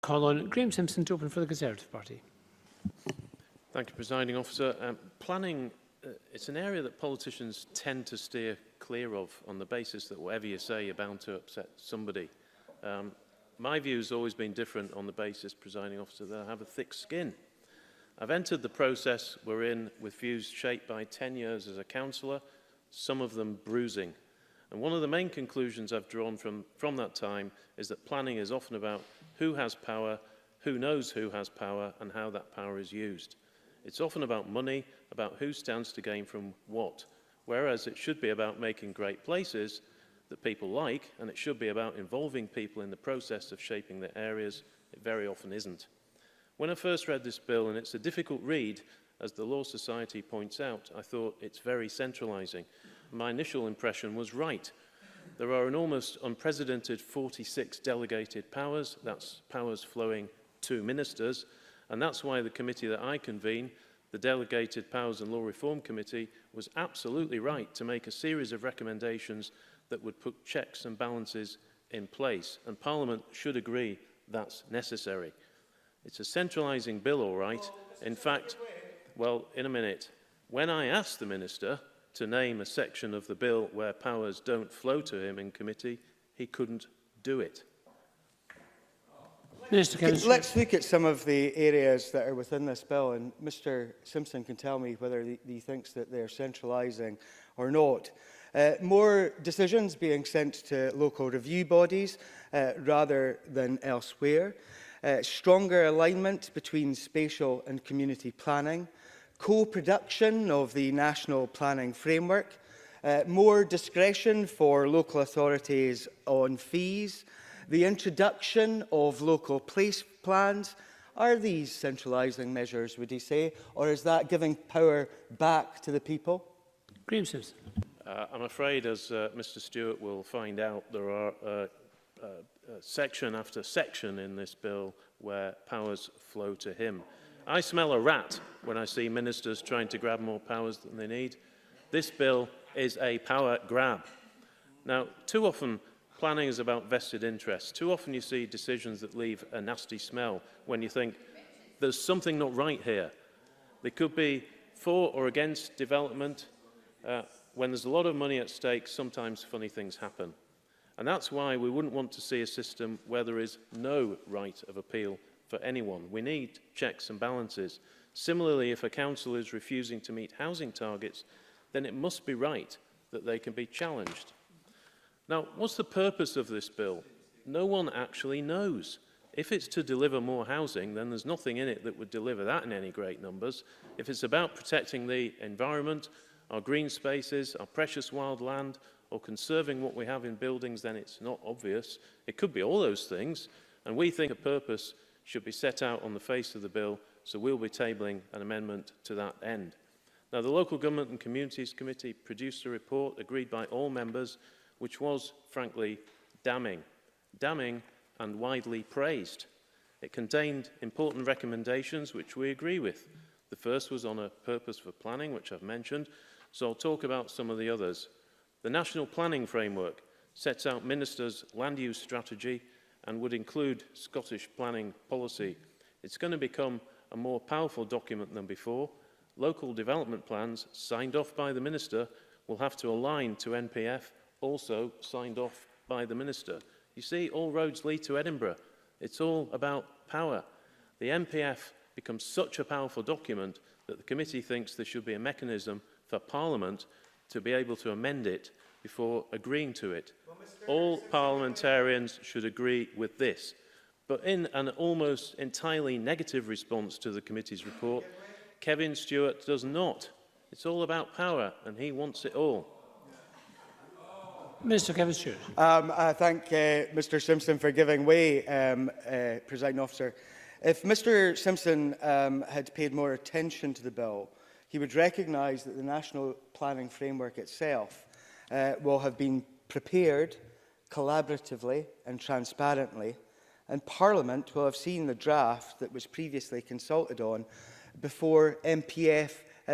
call on Graham Simpson to open for the Conservative Party. Thank you, Presiding Officer. Planning, it's an area that politicians tend to steer clear of on the basis that whatever you say, you're bound to upset somebody. My view has always been different on the basis, Presiding Officer, that I have a thick skin. I've entered the process we're in with views shaped by 10 years as a councillor, some of them bruising. And one of the main conclusions I've drawn from that time is that planning is often about who has power, who knows who has power, and how that power is used. It's often about money, about who stands to gain from what, whereas it should be about making great places that people like, and it should be about involving people in the process of shaping their areas. It very often isn't. When I first read this bill, and it's a difficult read, as the Law Society points out, I thought it's very centralising. My initial impression was right. There are an almost unprecedented 46 delegated powers. That's powers flowing to ministers. And that's why the committee that I convene, the Delegated Powers and Law Reform Committee, was absolutely right to make a series of recommendations that would put checks and balances in place. And Parliament should agree that's necessary. It's a centralising bill, all right. In fact, well, in a minute, when I asked the Minister to name a section of the bill where powers don't flow to him in committee, he couldn't do it. Let's look at some of the areas that are within this bill, and Mr Simpson can tell me whether he thinks that they're centralising or not. More decisions being sent to local review bodies rather than elsewhere. Stronger alignment between spatial and community planning. Co-production of the National Planning Framework. More discretion for local authorities on fees. The introduction of local place plans. Are these centralising measures, would you say, or is that giving power back to the people? Graham Simpson. I'm afraid, as Mr Stewart will find out, there are section after section in this bill where powers flow to him. I smell a rat when I see ministers trying to grab more powers than they need. This bill is a power grab. Now, too often, planning is about vested interests. Too often you see decisions that leave a nasty smell when you think there's something not right here. They could be for or against development. When there's a lot of money at stake, sometimes funny things happen. And that's why we wouldn't want to see a system where there is no right of appeal for anyone. We need checks and balances. Similarly, if a council is refusing to meet housing targets, then it must be right that they can be challenged. Now, what's the purpose of this bill? No one actually knows. If it's to deliver more housing, then there's nothing in it that would deliver that in any great numbers. If it's about protecting the environment, our green spaces, our precious wild land, or conserving what we have in buildings, then it's not obvious. It could be all those things, and we think a purpose should be set out on the face of the bill, so we'll be tabling an amendment to that end. Now, the Local Government and Communities Committee produced a report agreed by all members, which was, frankly, damning and widely praised. It contained important recommendations which we agree with. The first was on a purpose for planning, which I've mentioned, so I'll talk about some of the others. The National Planning Framework sets out ministers' land use strategy and would include Scottish planning policy. It's going to become a more powerful document than before. Local development plans signed off by the minister will have to align to NPF, also signed off by the minister. You see, all roads lead to Edinburgh. It's all about power. The NPF becomes such a powerful document that the committee thinks there should be a mechanism for Parliament to be able to amend it before agreeing to it. All parliamentarians should agree with this. But in an almost entirely negative response to the committee's report, Kevin Stewart does not. It's all about power, and he wants it all. Minister Kevin Stewart. I thank Mr Simpson for giving way, Presiding Officer. If Mr Simpson had paid more attention to the bill, he would recognise that the National Planning Framework itself will have been prepared collaboratively and transparently, and Parliament will have seen the draft that was previously consulted on before NPF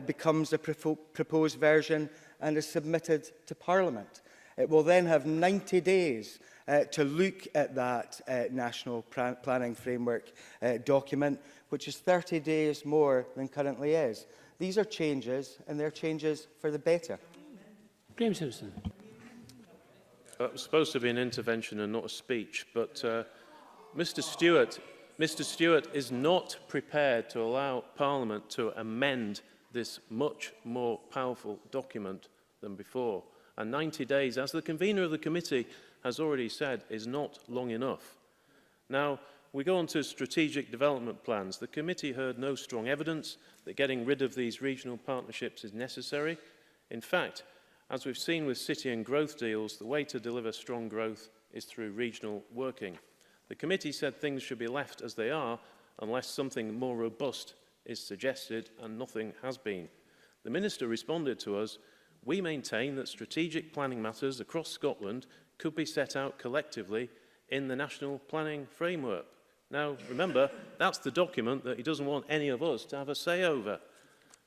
becomes a proposed version and is submitted to Parliament. It will then have 90 days to look at that national planning framework document, which is 30 days more than currently is. These are changes, and they're changes for the better. Graham Simpson. That was supposed to be an intervention and not a speech, but Mr. Stewart is not prepared to allow Parliament to amend this much more powerful document than before. And 90 days, as the convener of the committee has already said, is not long enough. Now, we go on to strategic development plans. The committee heard no strong evidence that getting rid of these regional partnerships is necessary. In fact, as we've seen with city and growth deals, the way to deliver strong growth is through regional working. The committee said things should be left as they are unless something more robust is suggested, and nothing has been. The Minister responded to us, "We maintain that strategic planning matters across Scotland could be set out collectively in the National Planning Framework." Now, remember, that's the document that he doesn't want any of us to have a say over.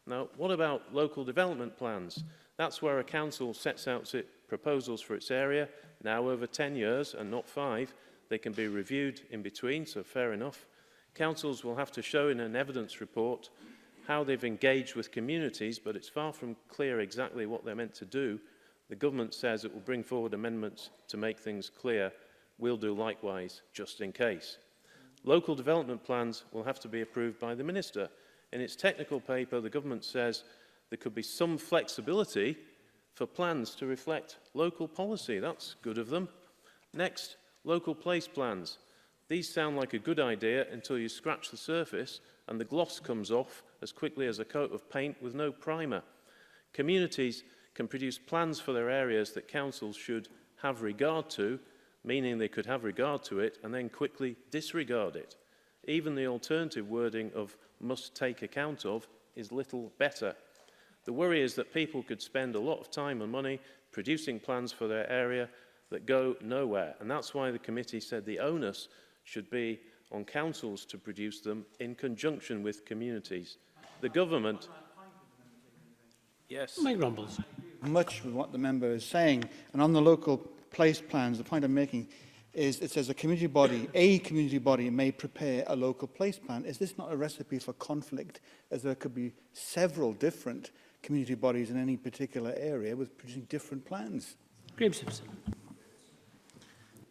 Now, what about local development plans? That's where a council sets out its proposals for its area, now over 10 years and not 5. They can be reviewed in between, so fair enough. Councils will have to show in an evidence report how they've engaged with communities, but it's far from clear exactly what they're meant to do. The government says it will bring forward amendments to make things clear. We'll do likewise, just in case. Local development plans will have to be approved by the Minister. In its technical paper, the government says there could be some flexibility for plans to reflect local policy. That's good of them. Next, local place plans. These sound like a good idea until you scratch the surface and the gloss comes off as quickly as a coat of paint with no primer. Communities can produce plans for their areas that councils should have regard to, meaning they could have regard to it and then quickly disregard it. Even the alternative wording of must take account of is little better. The worry is that people could spend a lot of time and money producing plans for their area that go nowhere, and that's why the committee said the onus should be on councils to produce them in conjunction with communities. The government... Yes. Mike Rumbles. Much with what the member is saying, and on the local place plans, the point I'm making is it says a community body may prepare a local place plan. Is this not a recipe for conflict, as there could be several different community bodies in any particular area with producing different plans? Graham Simpson.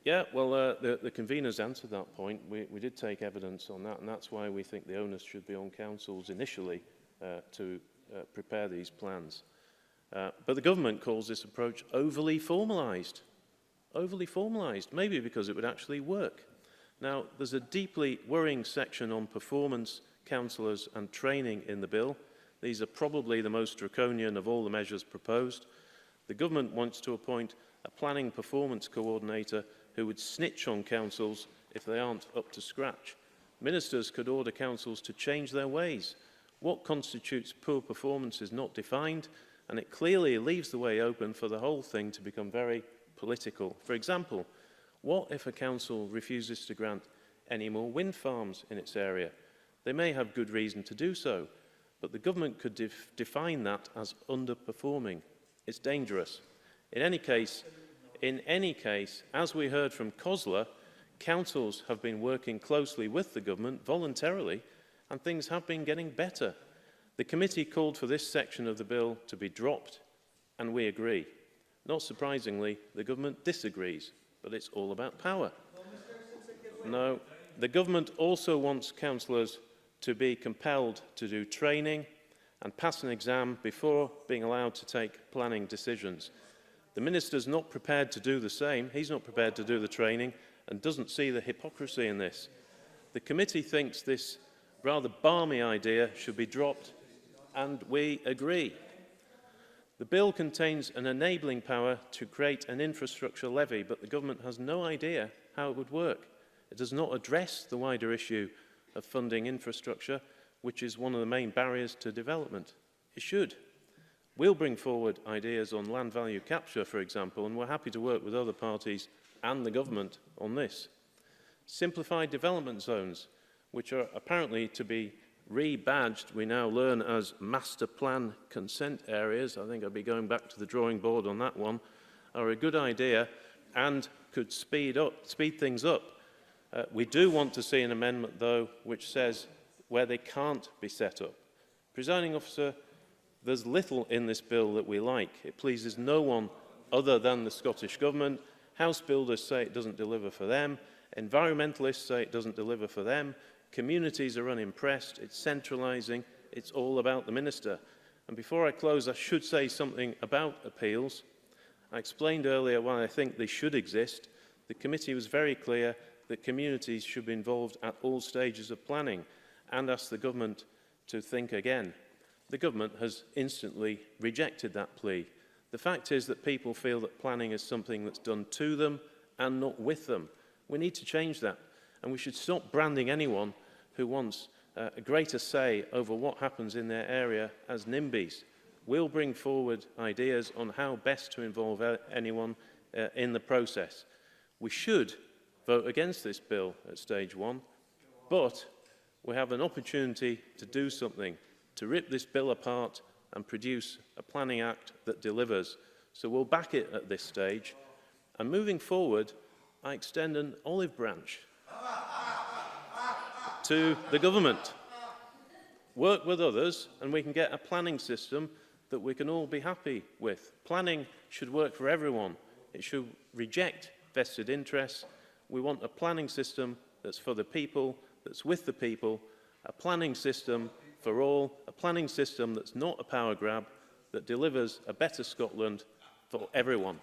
Yeah, well, the conveners answered that point. We did take evidence on that, and that's why we think the onus should be on councils initially to prepare these plans. But the government calls this approach overly formalised. Overly formalised, maybe because it would actually work. Now, there's a deeply worrying section on performance, councillors and training in the bill. These are probably the most draconian of all the measures proposed. The government wants to appoint a planning performance coordinator who would snitch on councils if they aren't up to scratch. Ministers could order councils to change their ways. What constitutes poor performance is not defined, and it clearly leaves the way open for the whole thing to become very political. For example, what if a council refuses to grant any more wind farms in its area? They may have good reason to do so, but the government could define that as underperforming. It's dangerous. In any case, as we heard from COSLA, councils have been working closely with the government voluntarily, and things have been getting better. The committee called for this section of the bill to be dropped, and we agree. Not surprisingly, the government disagrees, but it's all about power. No, the government also wants councillors to be compelled to do training and pass an exam before being allowed to take planning decisions. The minister's not prepared to do the same. He's not prepared to do the training and doesn't see the hypocrisy in this. The committee thinks this rather balmy idea should be dropped, and we agree. The bill contains an enabling power to create an infrastructure levy, but the government has no idea how it would work. It does not address the wider issue of funding infrastructure, which is one of the main barriers to development. It should. We'll bring forward ideas on land value capture, for example, and we're happy to work with other parties and the government on this. Simplified development zones, which are apparently to be rebadged, we now learn, as master plan consent areas. I think I'll be going back to the drawing board on that one, are a good idea, and could speed things up. We do want to see an amendment, though, which says where they can't be set up. Presiding Officer, there's little in this bill that we like. It pleases no one other than the Scottish Government. House builders say it doesn't deliver for them. Environmentalists say it doesn't deliver for them. Communities are unimpressed. It's centralising. It's all about the Minister. And before I close, I should say something about appeals. I explained earlier why I think they should exist. The committee was very clear that communities should be involved at all stages of planning and asked the government to think again. The government has instantly rejected that plea. The fact is that people feel that planning is something that's done to them and not with them. We need to change that, and we should stop branding anyone who wants a greater say over what happens in their area as NIMBYs. We'll bring forward ideas on how best to involve anyone in the process. We should vote against this bill at stage 1, but we have an opportunity to do something, to rip this bill apart and produce a planning act that delivers. So we'll back it at this stage. And moving forward, I extend an olive branch to the government. Work with others and we can get a planning system that we can all be happy with. Planning should work for everyone. It should reject vested interests. We want a planning system that's for the people, that's with the people, a planning system for all, a planning system that's not a power grab, that delivers a better Scotland for everyone.